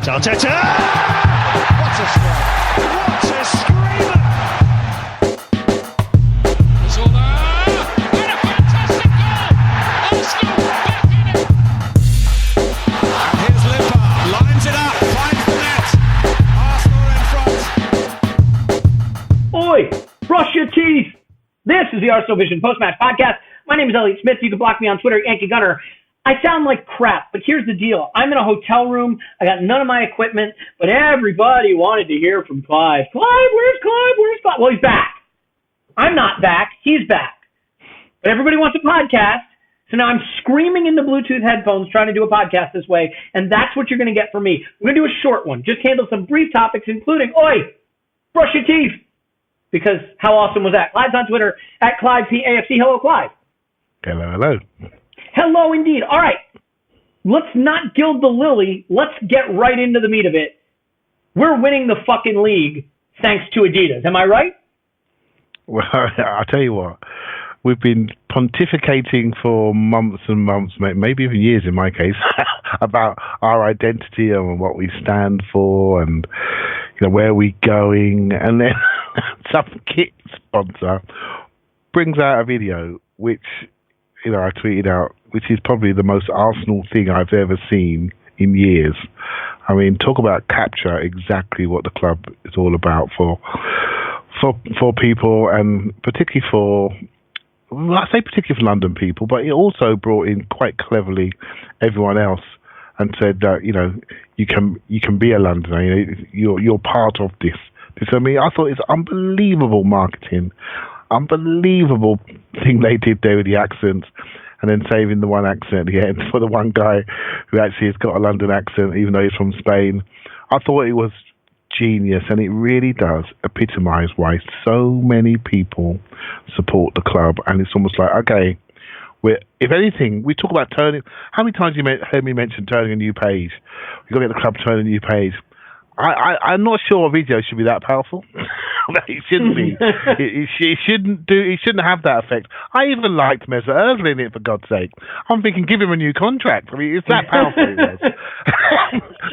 Arteta! What a strike! What a screamer! Zola! And a fantastic goal! Arsenal back in it! And here's Limpar, lines it up, finds the net. Arsenal in front. Oi! Brush your teeth! This is the Arsenal Vision Post-Match Podcast. My name is Elliot Smith. You can block me on Twitter, Yankee Gunner. I sound like crap, but here's the deal. I'm in a hotel room. I got none of my equipment, but everybody wanted to hear from Clive. Clive, where's Clive? Where's Clive? Well, he's back. I'm not back. He's back. But everybody wants a podcast, so now I'm screaming into Bluetooth headphones trying to do a podcast this way, and that's what you're going to get from me. We're going to do a short one. Just handle some brief topics, including, oi, brush your teeth. Because how awesome was that? Clive's on Twitter, at ClivePAFC. Hello, Clive. Hello, hello. Hello, indeed. All right. Let's not gild the lily. Let's get right into the meat of it. We're winning the fucking league thanks to Adidas. Am I right? Well, I'll tell you what. We've been pontificating for months and months, maybe even years in my case, about our identity and what we stand for and where we're going. And then some kit sponsor brings out a video which I tweeted out, which is probably the most Arsenal thing I've ever seen in years. I mean, talk about capture exactly what the club is all about for people, and particularly for London people, but it also brought in quite cleverly everyone else and said that you can be a Londoner, you're part of this. I mean, I thought it's unbelievable marketing. Unbelievable thing they did there with the accents, and then saving the one accent at the end for the one guy who actually has got a London accent, even though he's from Spain. I thought it was genius, and it really does epitomise why so many people support the club. And it's almost like, okay, if anything, we talk about turning. How many times you heard me mention turning a new page? We've got to get the club turning a new page. I'm not sure a video should be that powerful. It shouldn't be. It shouldn't have that effect. I even liked Mesut Ozil in it, for God's sake. I'm thinking, give him a new contract. I mean, it's that powerful.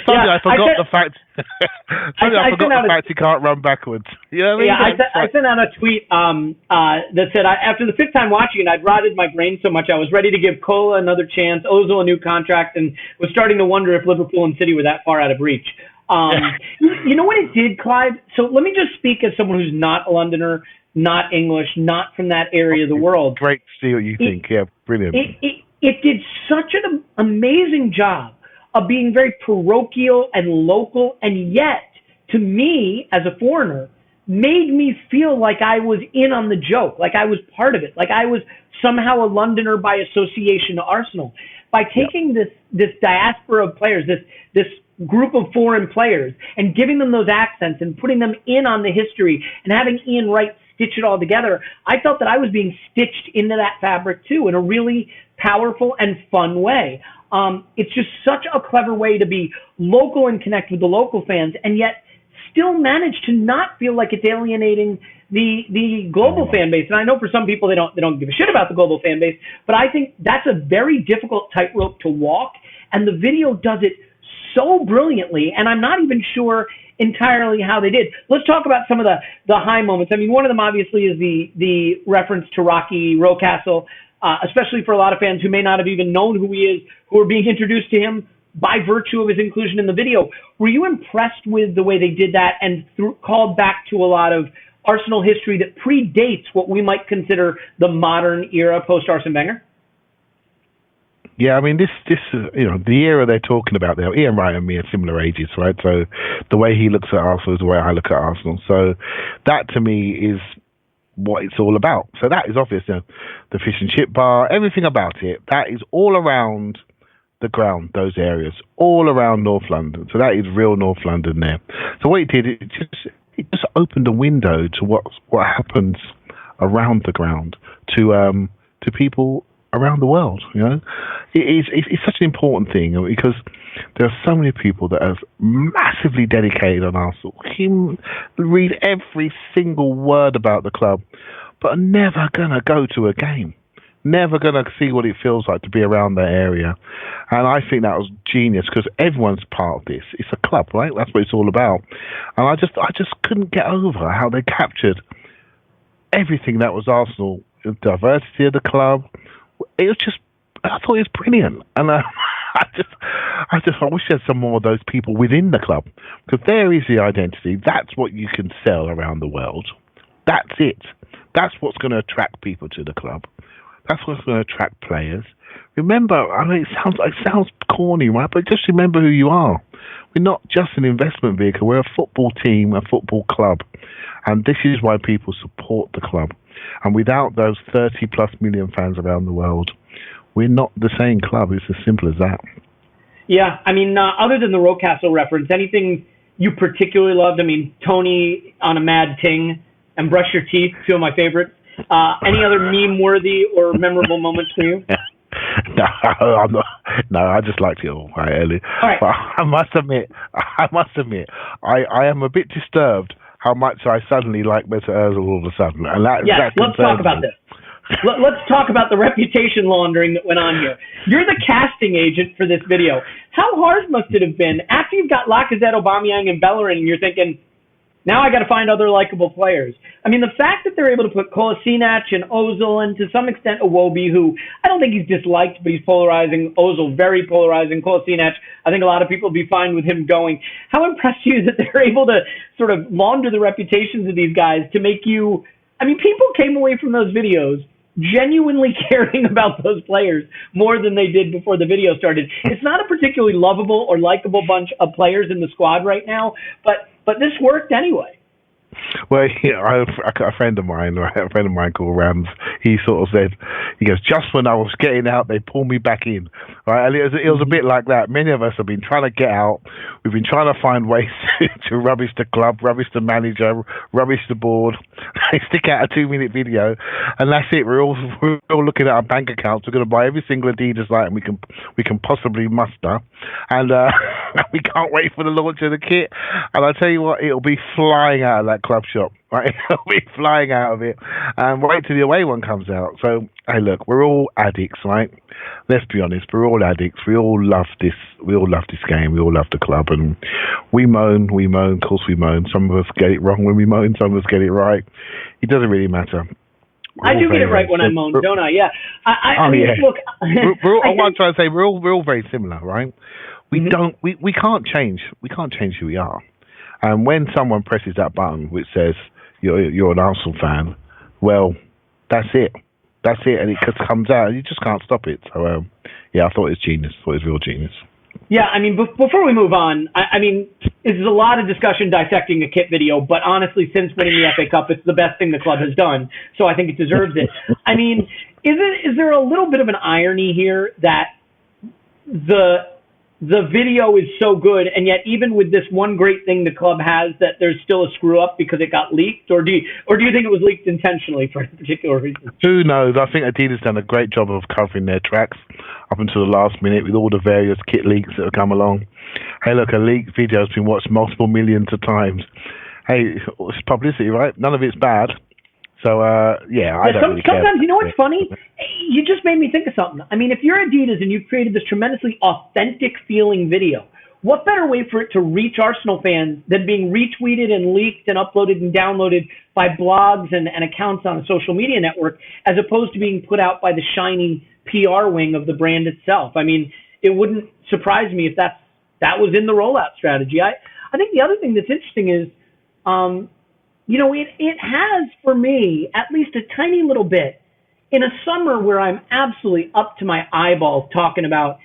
I forgot the fact. I forgot the fact he can't run backwards. You know what I mean? I sent out a tweet that said, after the fifth time watching it, I'd rotted my brain so much I was ready to give Cola another chance, Ozil a new contract, and was starting to wonder if Liverpool and City were that far out of reach. You know what it did, Clive? So let me just speak as someone who's not a Londoner, not English, not from that area of the world. Great to see what you think. Yeah, brilliant. It did such an amazing job of being very parochial and local, and yet, to me, as a foreigner, made me feel like I was in on the joke, like I was part of it, like I was somehow a Londoner by association to Arsenal. By taking this diaspora of players, this group of foreign players, and giving them those accents and putting them in on the history and having Ian Wright stitch it all together, I felt that I was being stitched into that fabric too in a really powerful and fun way. It's just such a clever way to be local and connect with the local fans, and yet still manage to not feel like it's alienating the global fan base. And I know for some people they don't give a shit about the global fan base, but I think that's a very difficult tightrope to walk, and the video does it so brilliantly, and I'm not even sure entirely how they did. Let's talk about some of the high moments. I mean, one of them obviously is the reference to Rocky Rocastle, especially for a lot of fans who may not have even known who he is, who are being introduced to him by virtue of his inclusion in the video. Were you impressed with the way they did that and called back to a lot of Arsenal history that predates what we might consider the modern era post-Arsene Wenger? Yeah, I mean, this the era they're talking about there, Ian Wright and me are similar ages, right? So the way he looks at Arsenal is the way I look at Arsenal. So that, to me, is what it's all about. So that is obvious, the fish and chip bar, everything about it, that is all around the ground, those areas, all around North London. So that is real North London there. So what it did, it just opened a window to what happens around the ground to people around the world. It's such an important thing because there are so many people that are massively dedicated on Arsenal, read every single word about the club, but are never gonna go to a game, never gonna see what it feels like to be around that area. And I think that was genius because everyone's part of this. It's a club, right? That's what it's all about. And I just couldn't get over how they captured everything that was Arsenal, the diversity of the club. It was just, I thought it was brilliant. And I wish there's some more of those people within the club, because there is the identity. That's what you can sell around the world. That's it. That's what's going to attract people to the club. That's what's going to attract players. Remember, I mean, it sounds corny, right? But just remember who you are. We're not just an investment vehicle. We're a football team, a football club. And this is why people support the club. And without those 30 plus million fans around the world, we're not the same club. It's as simple as that. Yeah, I mean, other than the Rocastle reference, anything you particularly loved? I mean, Tony on a mad Ting and Brush Your Teeth, two of my favorites. Any other meme-worthy or memorable moments for you? No, I'm not. No, I just liked it all, right, Elliot. All right. But I must admit, I am a bit disturbed how much I suddenly like Mesut Ozil all of a sudden. And that let's talk about this. Let's talk about the reputation laundering that went on here. You're the casting agent for this video. How hard must it have been after you've got Lacazette, Aubameyang, and Bellerin, and you're thinking, now I got to find other likable players? I mean, the fact that they're able to put Kolasinac and Ozil, and to some extent Iwobi, who I don't think he's disliked, but he's polarizing. Ozil, very polarizing. Kolasinac, I think a lot of people would be fine with him going. How impressed are you that they're able to sort of launder the reputations of these guys to make you... I mean, people came away from those videos genuinely caring about those players more than they did before the video started. It's not a particularly lovable or likable bunch of players in the squad right now, but this worked anyway. Well, a friend of mine called Rams, he sort of said, he goes, just when I was getting out, they pulled me back in. Right? And it was a bit like that. Many of us have been trying to get out. We've been trying to find ways to rubbish the club, rubbish the manager, rubbish the board. They stick out a 2-minute video, and that's it. We're all looking at our bank accounts. We're going to buy every single Adidas item we can possibly muster, and we can't wait for the launch of the kit. And I tell you what, it'll be flying out of that club shop, right? It'll be flying out of it, and wait till the away one comes out. So, hey, look, we're all addicts, right? Let's be honest, we're all addicts. We all love this. We all love this game. We all love the club, and we moan. Of course, we moan. Some of us get it wrong when we moan. Some of us get it right. It doesn't really matter. I do get it right when I moan, don't I? Yeah. I mean, yeah. Look, I'm trying to say we're all very similar, right? We Mm-hmm. we can't change who we are. And when someone presses that button which says you're an Arsenal fan, well, that's it, and it just comes out. You just can't stop it. So yeah, I thought it was genius. I thought it was real genius. Yeah, I mean, before we move on, I mean, there's a lot of discussion dissecting a kit video, but honestly, since winning the FA Cup, it's the best thing the club has done, so I think it deserves it. I mean, is there a little bit of an irony here that the video is so good, and yet even with this one great thing the club has, that there's still a screw up because it got leaked, or do you think it was leaked intentionally for a particular reason? Who knows? I think Adidas done a great job of covering their tracks up until the last minute with all the various kit leaks that have come along. Hey, look, a leaked video has been watched multiple millions of times. Hey, it's publicity, right? None of it's bad. So, yeah, I don't really care. Sometimes, you know what's funny? You just made me think of something. I mean, if you're Adidas and you've created this tremendously authentic feeling video, what better way for it to reach Arsenal fans than being retweeted and leaked and uploaded and downloaded by blogs and accounts on a social media network, as opposed to being put out by the shiny PR wing of the brand itself? I mean, it wouldn't surprise me if that was in the rollout strategy. I think the other thing that's interesting is, you know, it has, for me, at least a tiny little bit, in a summer where I'm absolutely up to my eyeballs talking about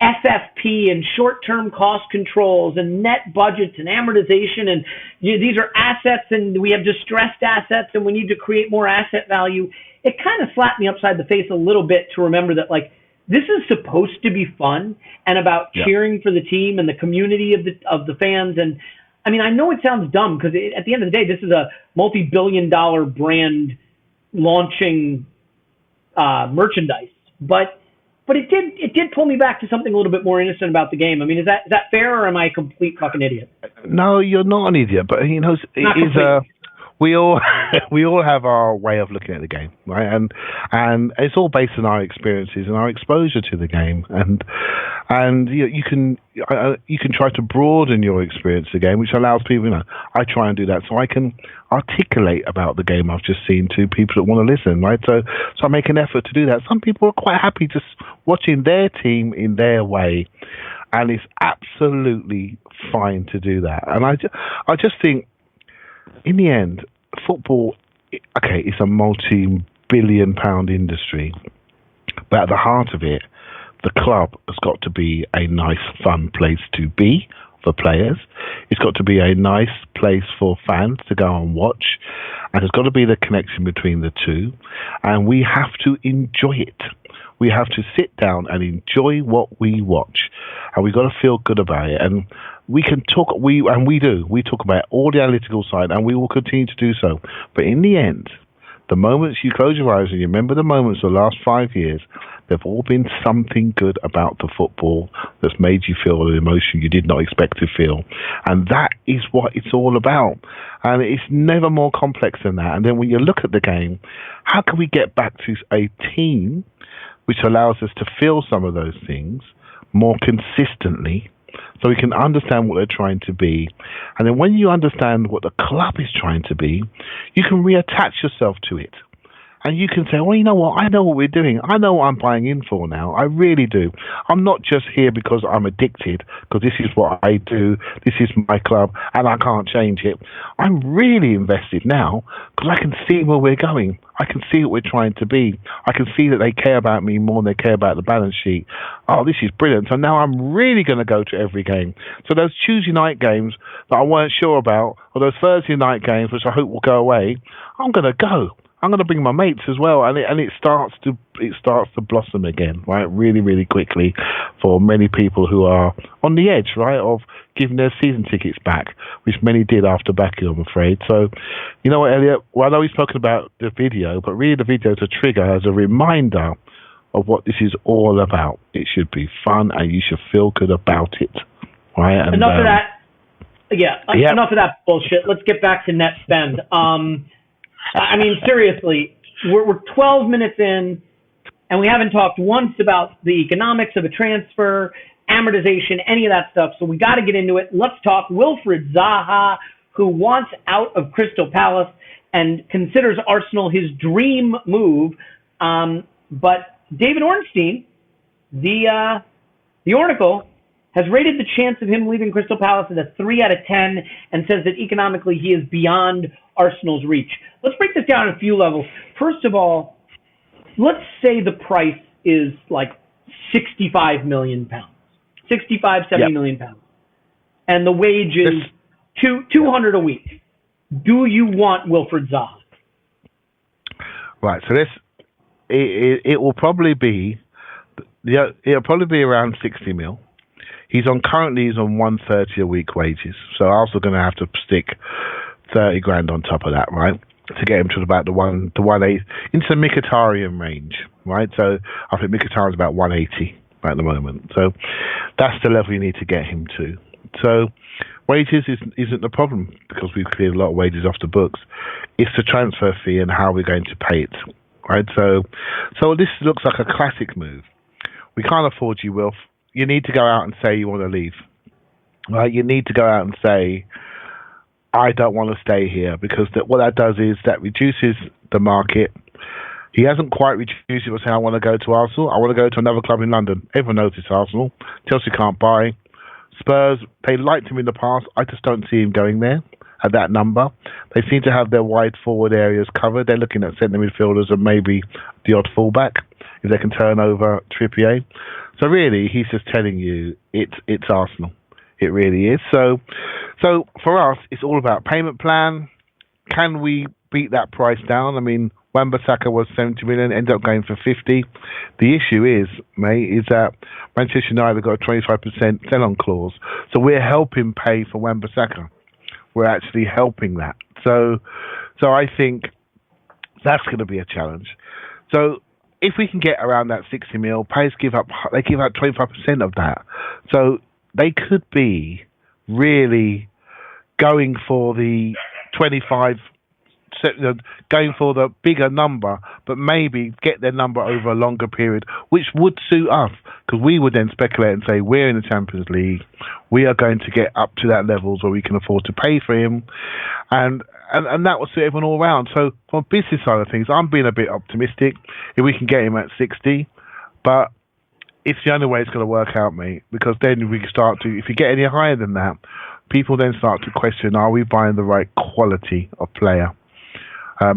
FFP and short-term cost controls and net budgets and amortization, and these are assets and we have distressed assets and we need to create more asset value. It kind of slapped me upside the face a little bit to remember that, like, this is supposed to be fun and about cheering for the team and the community of the fans. And I mean, I know it sounds dumb because at the end of the day, this is a multi-billion-dollar brand launching merchandise, but it did pull me back to something a little bit more innocent about the game. I mean, is that fair, or am I a complete fucking idiot? No, you're not an idiot, but you know, we all have our way of looking at the game, right? And it's all based on our experiences and our exposure to the game. And and you can try to broaden your experience of the game, which allows people. I try and do that so I can articulate about the game I've just seen to people that want to listen, right? So I make an effort to do that. Some people are quite happy just watching their team in their way, and it's absolutely fine to do that. And I just think, in the end, football, okay, it's a multi-billion-pound industry, but at the heart of it, the club has got to be a nice, fun place to be for players. It's got to be a nice place for fans to go and watch, and there's got to be the connection between the two, and we have to enjoy it. We have to sit down and enjoy what we watch, and we've got to feel good about it. And we can talk, we do. We talk about all the analytical side, and we will continue to do so. But in the end, the moments you close your eyes and you remember the moments of the last 5 years, they've all been something good about the football that's made you feel an emotion you did not expect to feel. And that is what it's all about. And it's never more complex than that. And then when you look at the game, how can we get back to a team which allows us to feel some of those things more consistently, so we can understand what they're trying to be. And then when you understand what the club is trying to be, you can reattach yourself to it. And you can say, well, you know what? I know what we're doing. I know what I'm buying in for now. I really do. I'm not just here because I'm addicted, because this is what I do. This is my club, and I can't change it. I'm really invested now because I can see where we're going. I can see what we're trying to be. I can see that they care about me more than they care about the balance sheet. Oh, this is brilliant. So now I'm really going to go to every game. So those Tuesday night games that I weren't sure about, or those Thursday night games, which I hope will go away, I'm going to go. I'm going to bring my mates as well, and it starts to blossom again, right? Really, really quickly for many people who are on the edge, right, of giving their season tickets back, which many did after backing, I'm afraid. So, you know what, Elliot? Well, I know we've spoken about the video, but really the video is a trigger, as a reminder of what this is all about. It should be fun, and you should feel good about it, right? And, enough of that. Yeah, enough of that bullshit. Let's get back to net spend. I mean, seriously, we're 12 minutes in, and we haven't talked once about the economics of a transfer, amortization, any of that stuff. So we got to get into it. Let's talk Wilfried Zaha, who wants out of Crystal Palace and considers Arsenal his dream move. But David Ornstein, the Oracle, has rated the chance of him leaving Crystal Palace at a 3 out of 10 and says that economically he is beyond Arsenal's reach. Let's break this down on a few levels. First of all, let's say the price is like 65 million pounds, 65, 70 million pounds, and the wage is 200 a week. Do you want Wilfried Zaha? Right. So it will probably be, it'll probably be around 60 mil. He's on 130 a week wages, so Arsenal going to have to stick 30 grand on top of that, right, to get him to about the 180 into the Mkhitaryan range, right? So I think Mkhitaryan's about 180 at the moment. So that's the level you need to get him to. So wages isn't the problem, because we've cleared a lot of wages off the books. It's the transfer fee and how we're going to pay it, right? So this looks like a classic move. We can't afford you, Wilf. You need to go out and say you want to leave, right? You need to go out and say, I don't want to stay here, because what that does is that reduces the market. He hasn't quite reduced it by saying, I want to go to Arsenal. I want to go to another club in London. Everyone knows it's Arsenal. Chelsea can't buy. Spurs, they liked him in the past. I just don't see him going there at that number. They seem to have their wide forward areas covered. They're looking at centre midfielders and maybe the odd fullback, if they can turn over Trippier. So really, he's just telling you it's Arsenal. It really is. So for us, it's all about payment plan. Can we beat that price down? I mean, Wan-Bissaka was 70 million, ended up going for 50. The issue is, mate, is that Manchester United got a 25% sell-on clause. So we're helping pay for Wan-Bissaka. We're actually helping that. So I think that's going to be a challenge. So if we can get around that 60 mil, players give out 25% of that. So they could be really going for the 25 going for the bigger number, but maybe get their number over a longer period, which would suit us, because we would then speculate and say, we're in the Champions League, we are going to get up to that levels where we can afford to pay for him, and that will suit everyone all round. So from a business side of things, I'm being a bit optimistic if we can get him at 60, but it's the only way it's going to work out, mate, because then we can start to, if you get any higher than that, people then start to question, are we buying the right quality of player?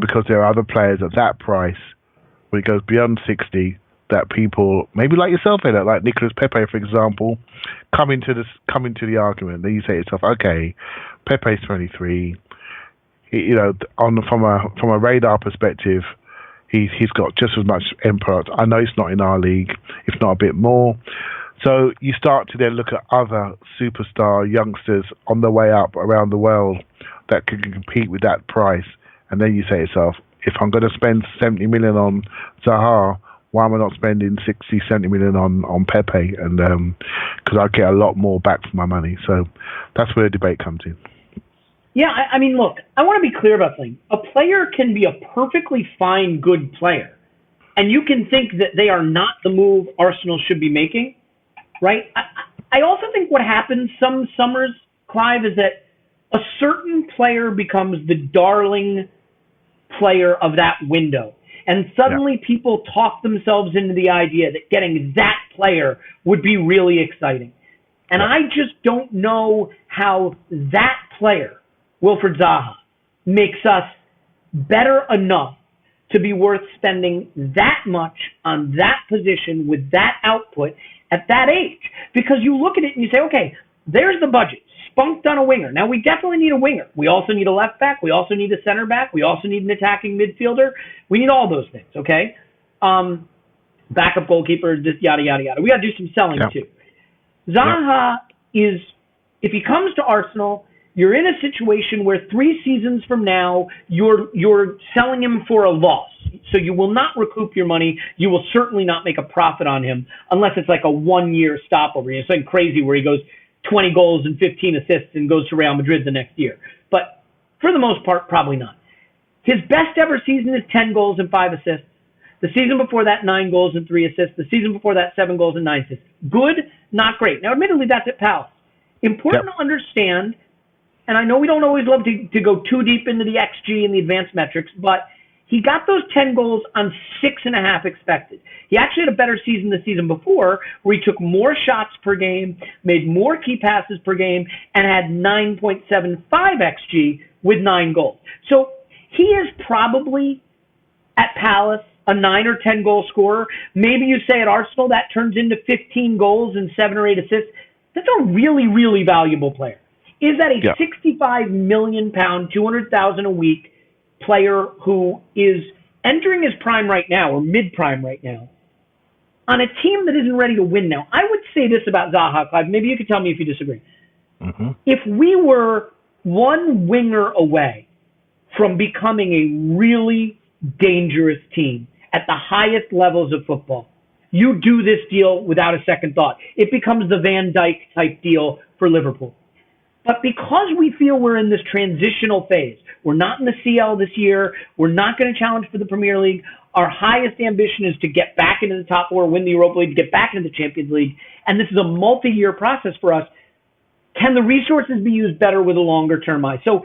Because there are other players at that price, when it goes beyond 60, that people, maybe like yourself, Elliot, like Nicolas Pepe, for example, come into the argument. Then you say to yourself, okay, Pepe's 23. From a radar perspective, he's got just as much end product. I know it's not in our league, if not a bit more. So you start to then look at other superstar youngsters on the way up around the world that can compete with that price. And then you say to yourself, if I'm going to spend 70 million on Zaha, why am I not spending 60, 70 million on Pepe? And because I get a lot more back for my money. So that's where the debate comes in. Yeah, I mean, look, I want to be clear about things. A player can be a perfectly fine, good player, and you can think that they are not the move Arsenal should be making, right? I also think what happens some summers, Clive, is that a certain player becomes the darling player of that window, and suddenly people talk themselves into the idea that getting that player would be really exciting. And I just don't know how that player, Wilfried Zaha, makes us better enough to be worth spending that much on that position with that output at that age. Because you look at it and you say, okay, there's the budget, spunked on a winger. Now, we definitely need a winger. We also need a left back. We also need a center back. We also need an attacking midfielder. We need all those things, okay? Backup goalkeeper, just yada, yada, yada. We got to do some selling, too. Zaha is, if he comes to Arsenal, you're in a situation where 3 seasons from now, you're selling him for a loss. So you will not recoup your money. You will certainly not make a profit on him unless it's like a 1-year stopover. It's something crazy where he goes 20 goals and 15 assists and goes to Real Madrid the next year. But for the most part, probably not. His best ever season is 10 goals and 5 assists. The season before that, 9 goals and 3 assists. The season before that, 7 goals and 9 assists. Good, not great. Now, admittedly, that's at Palace. Important to understand, and I know we don't always love to go too deep into the XG and the advanced metrics, but he got those 10 goals on 6.5 expected. He actually had a better season the season before, where he took more shots per game, made more key passes per game, and had 9.75 XG with 9 goals. So he is probably, at Palace, a 9 or 10 goal scorer. Maybe you say at Arsenal that turns into 15 goals and 7 or 8 assists. That's a really, really valuable player. Is that a £65 million, $200,000 a week player who is entering his prime right now, or mid-prime right now, on a team that isn't ready to win now? I would say this about Zaha, Clive. Maybe you could tell me if you disagree. Mm-hmm. If we were one winger away from becoming a really dangerous team at the highest levels of football, you do this deal without a second thought. It becomes the Van Dijk type deal for Liverpool. But because we feel we're in this transitional phase, we're not in the CL this year, we're not going to challenge for the Premier League, our highest ambition is to get back into the top 4, win the Europa League, get back into the Champions League, and this is a multi-year process for us. Can the resources be used better with a longer-term eye? So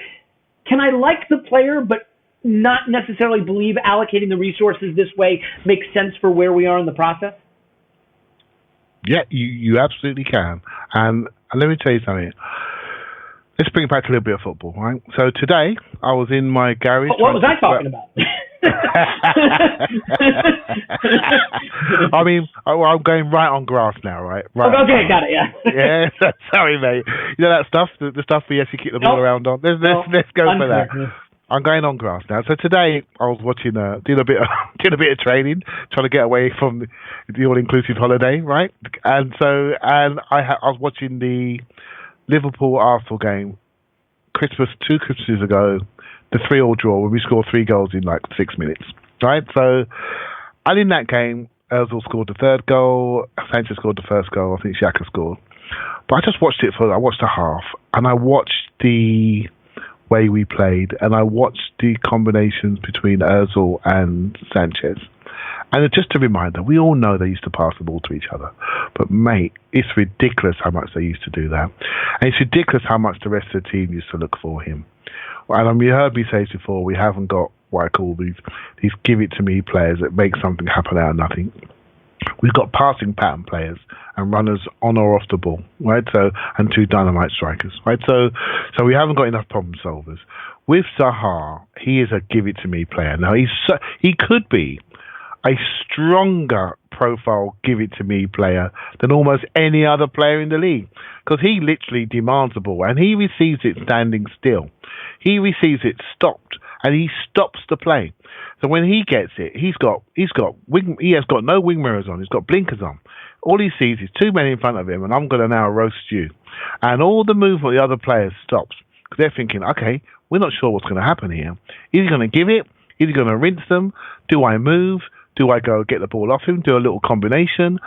can I like the player, but not necessarily believe allocating the resources this way makes sense for where we are in the process? Yeah, you absolutely can. And let me tell you something. Let's bring it back to a little bit of football, right? So today, I was in my garage. What was I talking about? I mean, I'm going right on grass now, right? Okay, got it, yeah. Yeah, sorry, mate. You know that stuff, the stuff we actually keep the ball around on? Let's go for that. I'm going on grass now. So today, I was watching, doing a bit of training, trying to get away from the all-inclusive holiday, right? And I was watching the Liverpool-Arsenal game, two Christmases ago, the 3-3 draw, where we scored 3 goals in like 6 minutes, right? So, and in that game, Ozil scored the 3rd goal, Sanchez scored the 1st goal, I think Xhaka scored. But I just watched it I watched the half, and I watched the way we played, and I watched the combinations between Ozil and Sanchez. And just a reminder, we all know they used to pass the ball to each other. But, mate, it's ridiculous how much they used to do that. And it's ridiculous how much the rest of the team used to look for him. And you heard me say this before, we haven't got what I call these give-it-to-me players that make something happen out of nothing. We've got passing pattern players and runners on or off the ball, right? So, and two dynamite strikers, right? So we haven't got enough problem solvers. With Zaha, he is a give-it-to-me player. Now, he could be a stronger profile give-it-to-me player than almost any other player in the league, because he literally demands the ball and he receives it standing still. He receives it stopped and he stops the play. So when he gets it, he has got no wing mirrors on. He's got blinkers on. All he sees is two men in front of him, and I'm going to now roast you. And all the movement of the other players stops because they're thinking, okay, we're not sure what's going to happen here. Is he going to give it? Is he going to rinse them? Do I move? Do I go get the ball off him? Do a little combination?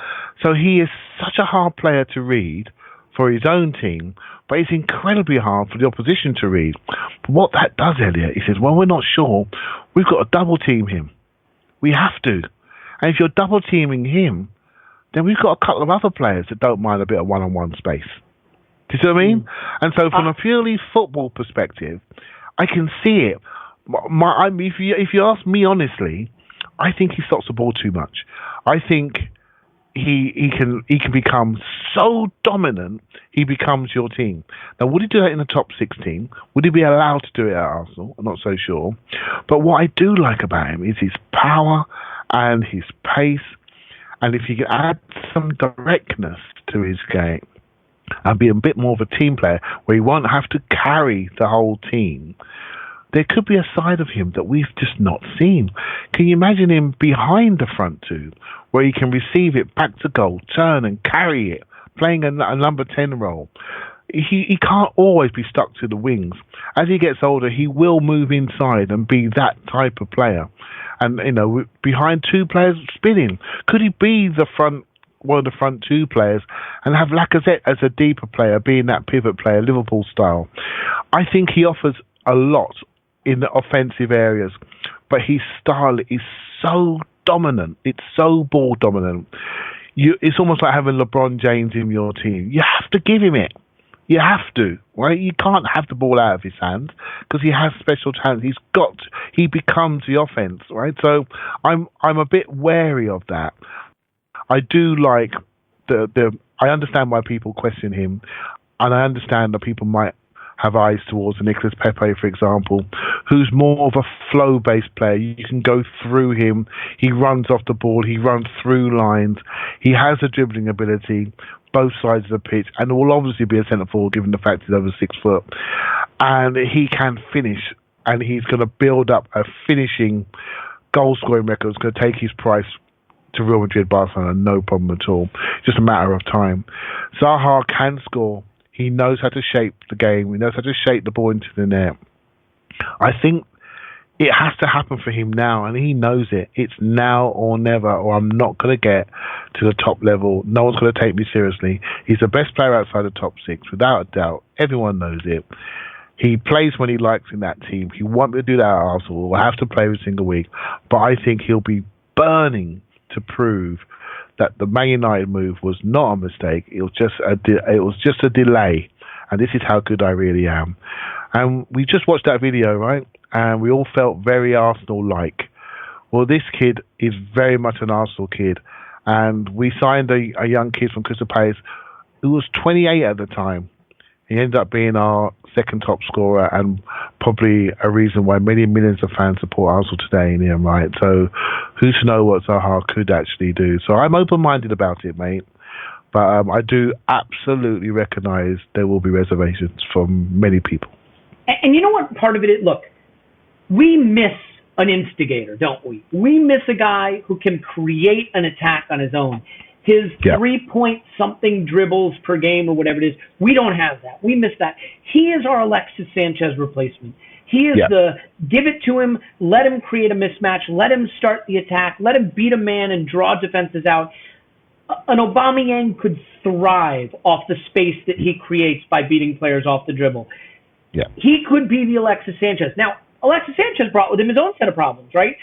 So he is such a hard player to read for his own team, but it's incredibly hard for the opposition to read. But what that does, Elliot, he says, well, we're not sure. We've got to double team him. We have to. And if you're double teaming him, then we've got a couple of other players that don't mind a bit of one-on-one space. Do you see what I mean? And so from a purely football perspective, I can see it. If you ask me honestly, I think he stops the ball too much. I think he can become so dominant, he becomes your team. Now, would he do that in the top 16? Would he be allowed to do it at Arsenal? I'm not so sure. But what I do like about him is his power and his pace. And if he can add some directness to his game and be a bit more of a team player where he won't have to carry the whole team, there could be a side of him that we've just not seen. Can you imagine him behind the front two, where he can receive it back to goal, turn and carry it, playing a number 10 role? He can't always be stuck to the wings. As he gets older, he will move inside and be that type of player. And, behind two players spinning. Could he be one of the front two players and have Lacazette as a deeper player, being that pivot player, Liverpool style? I think he offers a lot in the offensive areas, but his style is so dominant. It's so ball dominant. It's almost like having LeBron James in your team. You have to give him it. You have to, right? You can't have the ball out of his hands because he has special talent. He becomes the offense, right? So I'm a bit wary of that. I do like I understand why people question him, and I understand that people might have eyes towards Nicolas Pepe, for example, who's more of a flow-based player. You can go through him. He runs off the ball. He runs through lines. He has a dribbling ability, both sides of the pitch, and will obviously be a centre-forward given the fact he's over 6 foot. And he can finish, and he's going to build up a finishing goal-scoring record. It's going to take his price to Real Madrid, Barcelona, no problem at all. Just a matter of time. Zaha can score. He knows how to shape the game. He knows how to shape the ball into the net. I think it has to happen for him now, and he knows it. It's now or never, or I'm not going to get to the top level. No one's going to take me seriously. He's the best player outside the top 6, without a doubt. Everyone knows it. He plays when he likes in that team. He won't be able to do that at Arsenal. We'll have to play every single week. But I think he'll be burning to prove that the Man United move was not a mistake. It was just a delay, and this is how good I really am. And we just watched that video, right? And we all felt very Arsenal-like. Well, this kid is very much an Arsenal kid, and we signed a young kid from Crystal Palace who was 28 at the time. He ended up being our second top scorer and probably a reason why many millions of fans support Arsenal today in him, right? So who's to know what Zaha could actually do? So I'm open-minded about it, mate. But I do absolutely recognise there will be reservations from many people. And you know what part of it is? Look, we miss an instigator, don't we? We miss a guy who can create an attack on his own. His 3-point-something dribbles per game or whatever it is, we don't have that. We miss that. He is our Alexis Sanchez replacement. He is the give it to him, let him create a mismatch, let him start the attack, let him beat a man and draw defenses out. An Aubameyang could thrive off the space that he creates by beating players off the dribble. Yeah. He could be the Alexis Sanchez. Now, Alexis Sanchez brought with him his own set of problems, right?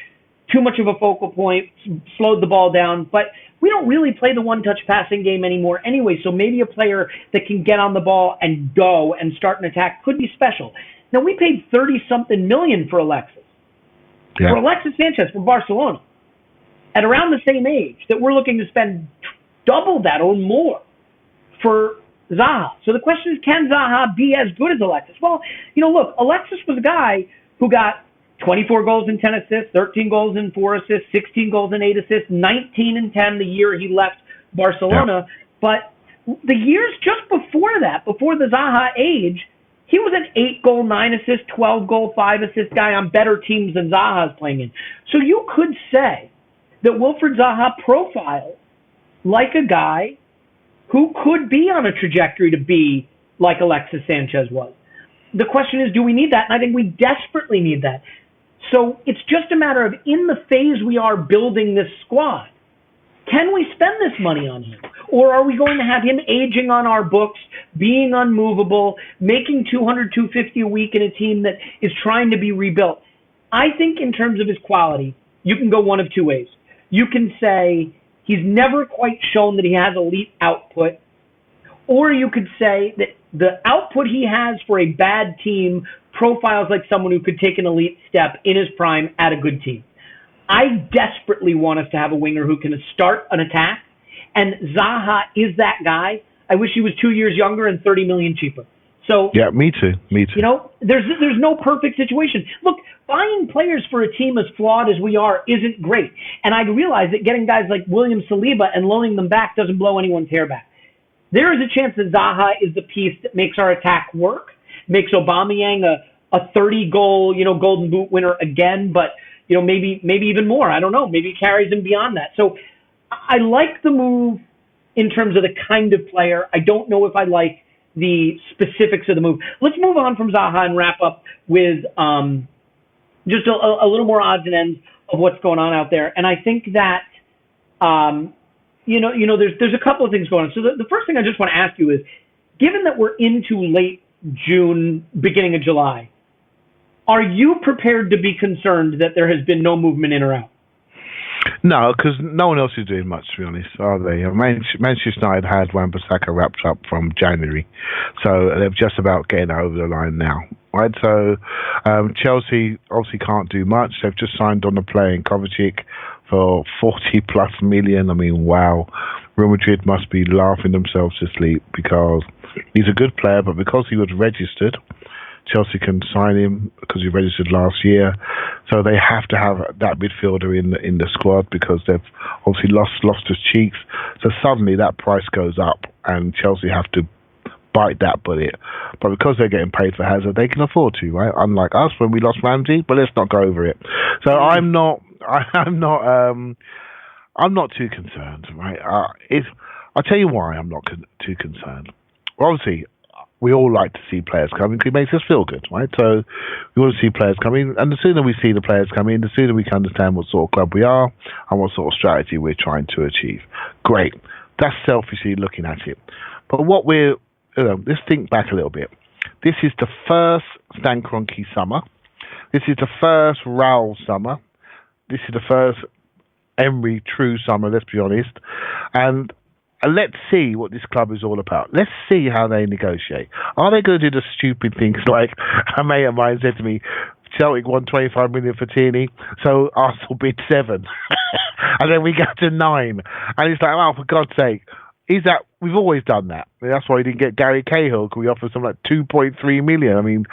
Too much of a focal point, slowed the ball down, but we don't really play the one-touch passing game anymore anyway, so maybe a player that can get on the ball and go and start an attack could be special. Now, we paid 30-something million for Alexis. Yeah. For Alexis Sanchez from Barcelona, at around the same age, that we're looking to spend double that or more for Zaha. So the question is, can Zaha be as good as Alexis? Well, look, Alexis was a guy who got 24 goals and 10 assists, 13 goals and 4 assists, 16 goals and 8 assists, 19 and 10 the year he left Barcelona. Yeah. But the years just before that, before the Zaha age, he was an 8-goal, 9-assist, 12-goal, 5-assist guy on better teams than Zaha's playing in. So you could say that Wilfried Zaha profiles like a guy who could be on a trajectory to be like Alexis Sanchez was. The question is, do we need that? And I think we desperately need that. So it's just a matter of, in the phase we are building this squad, can we spend this money on him? Or are we going to have him aging on our books, being unmovable, making $200, $250 a week in a team that is trying to be rebuilt? I think in terms of his quality, you can go one of two ways. You can say he's never quite shown that he has elite output, or you could say that the output he has for a bad team profiles like someone who could take an elite step in his prime at a good team. I desperately want us to have a winger who can start an attack, and Zaha is that guy. I wish he was 2 years younger and 30 million cheaper. So yeah, me too. There's no perfect situation. Look, buying players for a team as flawed as we are isn't great. And I realize that getting guys like William Saliba and loaning them back doesn't blow anyone's hair back. There is a chance that Zaha is the piece that makes our attack work, makes Aubameyang a 30-goal, Golden Boot winner again, but maybe even more. I don't know. Maybe carries him beyond that. So I like the move in terms of the kind of player. I don't know if I like the specifics of the move. Let's move on from Zaha and wrap up with just a little more odds and ends of what's going on out there. And I think that there's a couple of things going on. So the first thing I just want to ask you is, given that we're into late June, beginning of July, are you prepared to be concerned that there has been no movement in or out? No, because no one else is doing much, to be honest, are they? Manchester United had Wan-Bissaka wrapped up from January, so they're just about getting over the line now, right? So Chelsea obviously can't do much. They've just signed on a player in Kovacic for 40+ million. I mean, wow. Real Madrid must be laughing themselves to sleep because he's a good player, but because he was registered, Chelsea can sign him because he registered last year. So they have to have that midfielder in the squad because they've obviously lost his cheeks. So suddenly that price goes up and Chelsea have to bite that bullet. But because they're getting paid for Hazard, they can afford to, right? Unlike us when we lost Ramsey, but let's not go over it. So I'm not too concerned, right? I'll tell you why I'm not too concerned. Well, obviously, we all like to see players coming because it makes us feel good, right? So we want to see players coming, and the sooner we see the players coming, the sooner we can understand what sort of club we are and what sort of strategy we're trying to achieve. Great. That's selfishly looking at it. But what let's think back a little bit. This is the first Stan Kroenke summer. This is the first Raul summer. This is the first Emery true summer, let's be honest. And let's see what this club is all about. Let's see how they negotiate. Are they going to do the stupid things like a mate of mine said to me, Celtic won 25 million for Tierny, so Arsenal bid 7. And then we got to 9. And it's like, oh, for God's sake. We've always done that. That's why we didn't get Gary Cahill, because we offered something like 2.3 million. I mean,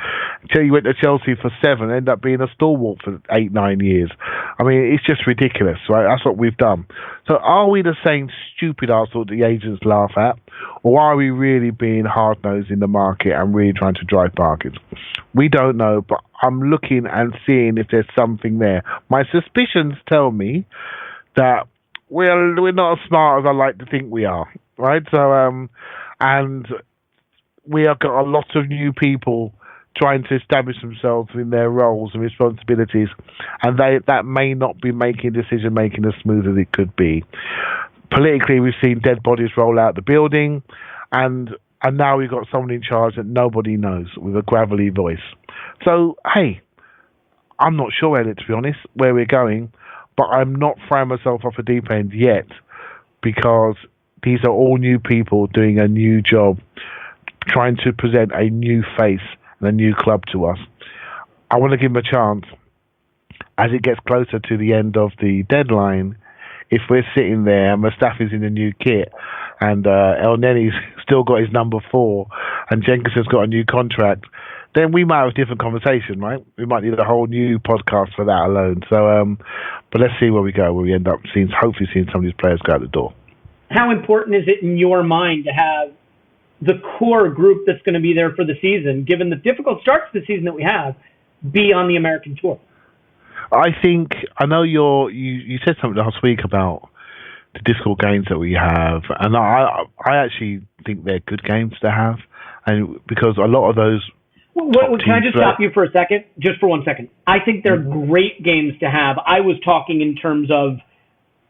you went to Chelsea for 7, ended up being a stalwart for 8-9 years. I mean, it's just ridiculous, right? That's what we've done. So are we the same stupid Arsenal that the agents laugh at? Or are we really being hard-nosed in the market and really trying to drive bargains? We don't know, but I'm looking and seeing if there's something there. My suspicions tell me that we're not as smart as I like to think we are. Right, so and we have got a lot of new people trying to establish themselves in their roles and responsibilities, and that may not be making decision making as smooth as it could be. Politically, we've seen dead bodies roll out the building, and and now we've got someone in charge that nobody knows with a gravelly voice. So, hey, I'm not sure, Elliot, to be honest, where we're going, but I'm not throwing myself off a deep end yet because these are all new people doing a new job, trying to present a new face and a new club to us. I want to give them a chance. As it gets closer to the end of the deadline, if we're sitting there and Mustafi's in the new kit and El Neni's still got his number 4 and Jenkinson's got a new contract, then we might have a different conversation, right? We might need a whole new podcast for that alone. So, but let's see where we go, where we end up hopefully seeing some of these players go out the door. How important is it in your mind to have the core group that's going to be there for the season, given the difficult start to the season that we have, be on the American tour? I know you said something last week about the difficult games that we have, and I actually think they're good games to have, and because a lot of those. Can I just stop you for a second? Just for 1 second. I think they're great games to have. I was talking in terms of,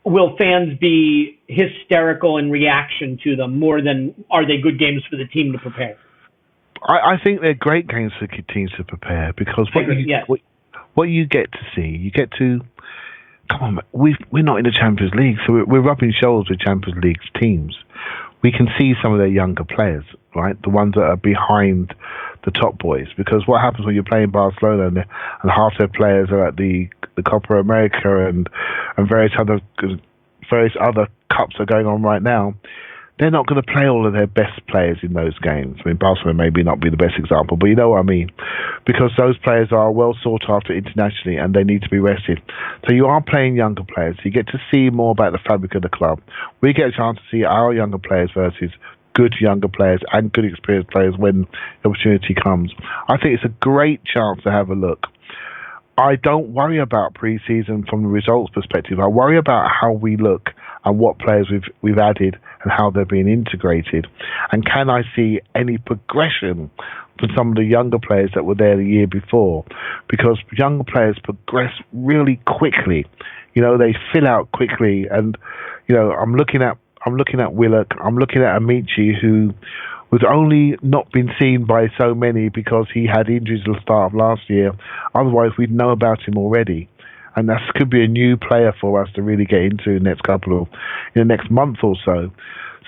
will fans be hysterical in reaction to them more than are they good games for the team to prepare? I think they're great games for teams to prepare because what you get to see, you get to, come on, we're not in the Champions League, so we're rubbing shoulders with Champions League teams. We can see some of their younger players, right? The ones that are behind the top boys. Because what happens when you're playing Barcelona and half their players are at the Copa America and various other cups are going on right now, they're not going to play all of their best players in those games. I mean, Barcelona maybe not be the best example, but you know what I mean. Because those players are well sought after internationally and they need to be rested. So you are playing younger players. So you get to see more about the fabric of the club. We get a chance to see our younger players versus good younger players and good experienced players when the opportunity comes. I think it's a great chance to have a look. I don't worry about pre-season from the results perspective. I worry about how we look and what players we've added and how they're being integrated. And can I see any progression from some of the younger players that were there the year before? Because younger players progress really quickly. You know, they fill out quickly. And, you know, I'm looking at Willock, I'm looking at Amici, who was only not been seen by so many because he had injuries at the start of last year. Otherwise, we'd know about him already. And that could be a new player for us to really get into in the next month or so.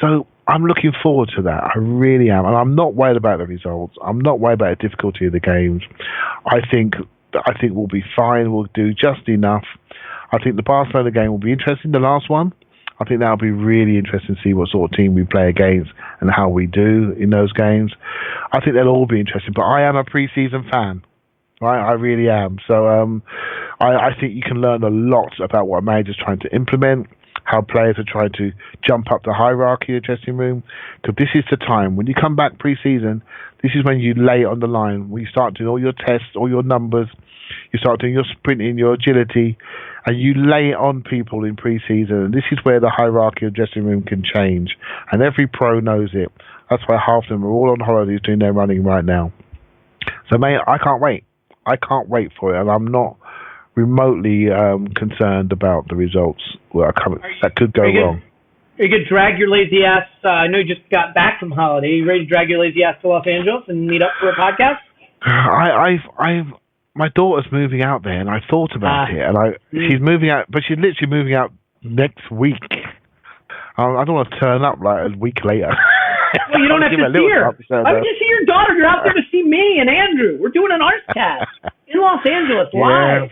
So I'm looking forward to that. I really am. And I'm not worried about the results. I'm not worried about the difficulty of the games. I think we'll be fine. We'll do just enough. I think the Barcelona game will be interesting, the last one. I think that'll be really interesting to see what sort of team we play against and how we do in those games. I think they'll all be interesting, but I am a pre-season fan, right? I really am. So I think you can learn a lot about what a manager's trying to implement, how players are trying to jump up the hierarchy of the dressing room. Because this is the time, when you come back pre-season, this is when you lay it on the line, when you start doing all your tests, all your numbers, you start doing your sprinting, your agility, and you lay it on people in pre-season. And this is where the hierarchy of the dressing room can change. And every pro knows it. That's why half of them are all on holidays doing their running right now. So, mate, I can't wait. I can't wait for it. And I'm not remotely concerned about the results that could go wrong. Are you going to drag your lazy ass? I know you just got back from holiday. Are you ready to drag your lazy ass to Los Angeles and meet up for a podcast? My daughter's moving out there, and I thought about it. And she's moving out, but she's literally moving out next week. I don't want to turn up like a week later. Well, you don't have to see her. Why would you see your daughter? You're out there to see me and Andrew. We're doing an Arscast in Los Angeles live.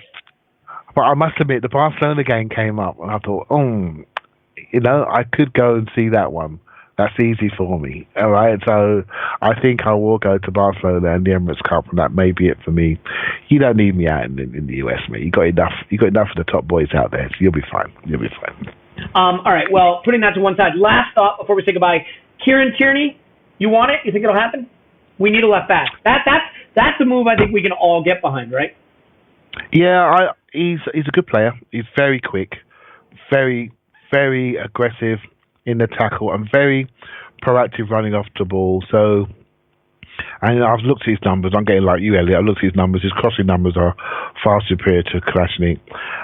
But I must admit, the Barcelona game came up, and I thought, I could go and see that one. That's easy for me. All right, so I think I will go to Barcelona and the Emirates Cup, and that may be it for me. You don't need me out in the US, mate. You got enough. You got enough of the top boys out there, so you'll be fine. You'll be fine. All right. Well, putting that to one side. Last thought before we say goodbye. Kieran Tierny, you want it? You think it'll happen? We need a left back. That's a move I think we can all get behind, right? Yeah, he's a good player. He's very quick, very, very aggressive in the tackle, and very proactive running off the ball. So, And I've looked at his numbers. I'm getting like you, Elliot. I've looked at his numbers. His crossing numbers are far superior to Kalashnik.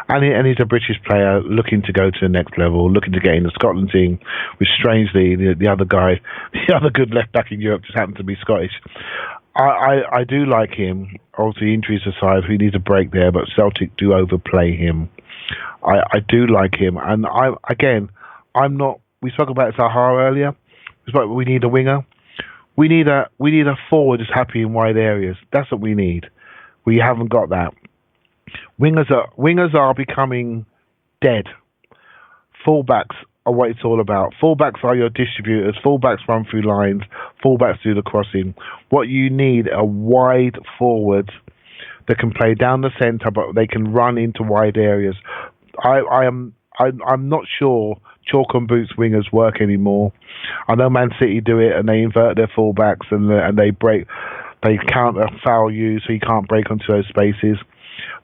And he's a British player looking to go to the next level, looking to get in the Scotland team, which strangely, the other guy, the other good left back in Europe just happened to be Scottish. I do like him. Obviously, injuries aside, he needs a break there, but Celtic do overplay him. I do like him. And I'm not, we spoke about Zaha earlier. We need a winger. We need a forward who's happy in wide areas. That's what we need. We haven't got that. Wingers are becoming dead. Fullbacks are what it's all about. Fullbacks are your distributors. Fullbacks run through lines. Fullbacks do the crossing. What you need are wide forwards that can play down the centre, but they can run into wide areas. I'm not sure chalk and boots wingers work anymore. I know Man City do it, and they invert their fullbacks and they break. They counter foul you, so you can't break onto those spaces.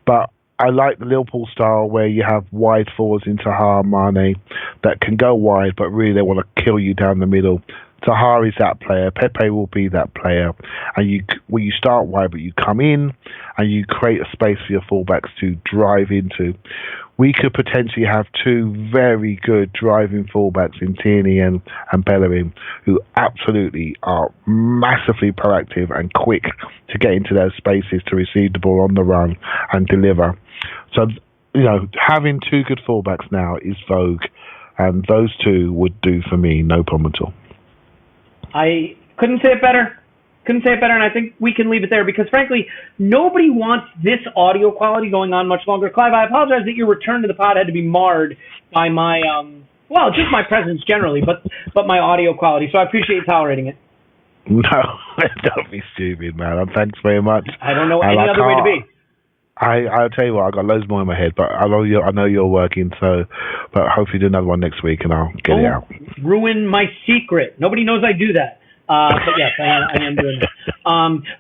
But I like the Liverpool style where you have wide forwards in Zaha, Mane that can go wide, but really they want to kill you down the middle. Zaha is that player. Pepe will be that player. And you start wide, but you come in and you create a space for your fullbacks to drive into. We could potentially have two very good driving fullbacks in Tierny and Bellerin, who absolutely are massively proactive and quick to get into those spaces to receive the ball on the run and deliver. So, having two good fullbacks now is vogue, and those two would do for me, no problem at all. I couldn't say it better. And I think we can leave it there because, frankly, nobody wants this audio quality going on much longer. Clive, I apologize that your return to the pod had to be marred by my, just my presence generally, but my audio quality. So I appreciate you tolerating it. No, don't be stupid, man. Thanks very much. I don't know any other way to be. I'll tell you what, I got loads more in my head, but I know you're working, but hopefully do another one next week and I'll get it out. Ruin my secret. Nobody knows I do that. But yes, I am doing it.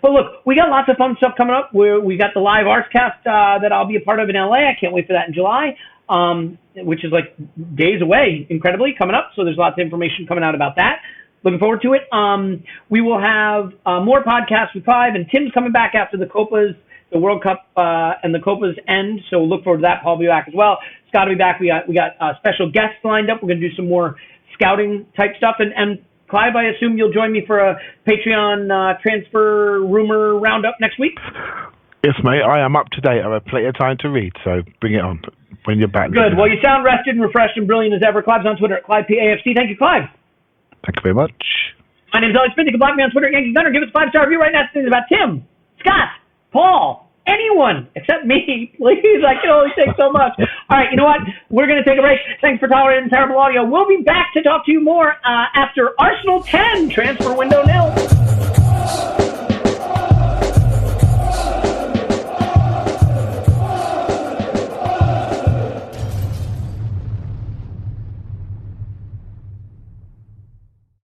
But look, we got lots of fun stuff coming up. We got the live Arscast that I'll be a part of in LA. I can't wait for that in July, which is like days away, incredibly, coming up. So there's lots of information coming out about that. Looking forward to it. We will have more podcasts with Clive, and Tim's coming back after the Copas, the World Cup and the Copas end. So look forward to that. Paul will be back as well. Scott will be back. We got special guests lined up. We're going to do some more scouting type stuff. And Clive, I assume you'll join me for a Patreon transfer rumor roundup next week? Yes, mate. I am up to date. I have plenty of time to read, so bring it on when you're back. Good. Well, you sound rested and refreshed and brilliant as ever. Clive's on Twitter at ClivePAFC. Thank you, Clive. Thank you very much. My name's Elliot Smith. You can block me on Twitter at Yankee Gunner. Give us a 5-star review right now. Things about Tim, Scott, Paul, anyone except me, please. I can only take so much. All right, you know what? We're going to take a break. Thanks for tolerating terrible audio. We'll be back to talk to you more after Arsenal 10, transfer window nil.